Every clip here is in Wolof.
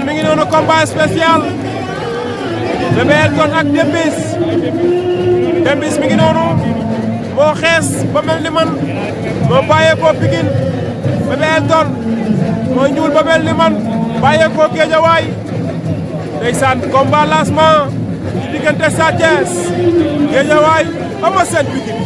ndeysaan mi ngi noonu combat spécial Bébé Elton ak Dembis mi ngi noonu moo xees ba mel ni man moo bàyyeekoo Pikine Bébé Elton moo ñuul ba mel ni man bàyyeekoo Guédiawaye ndeysaan combat lancement ci diggante Sa Thiès Guédiawaye Eumeu Sène Pikine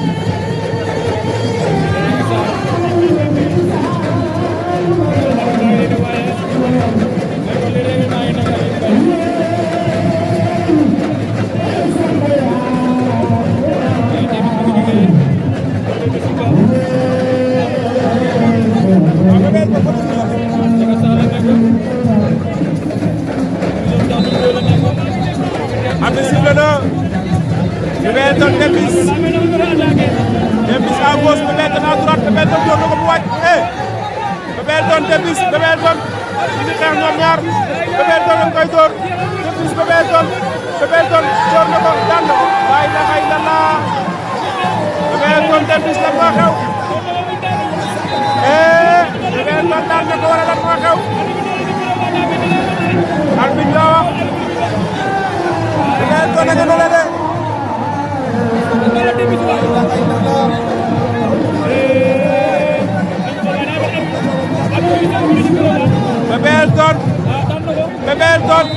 Arbitre sifflé na Bébé Elton Dembis à gauche Bébé Elton à droite Bébé Elton door na ko mu wàcc Bébé Elton Dembis Bébé Elton ñu ngi xeex ñoom ñaar Bébé Elton lañ koy door Dembis Bébé Elton door na ko daan na ko la ilaha illallah Bébé Elton Dembis lan moo xew Bébé Elton daan na ko wala lan moo xew arbitre la wax Bébé Elton nga no la de Bébé Elton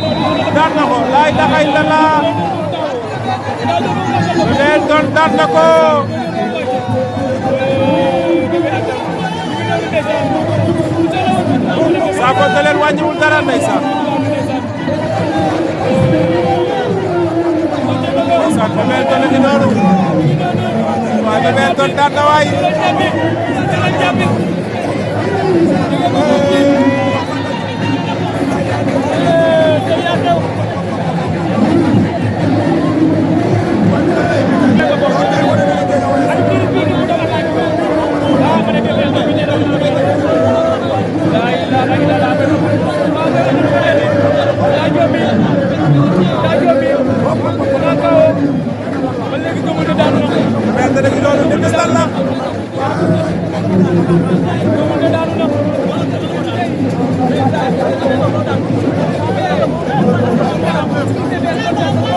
daan na ko la ilaha illallah Bébé Elton daan na ko saa ko te leen wàññiwul dara ndeysaan Bébé Elton a ngi noonu waaye Bébé Elton daan na waay Thank you.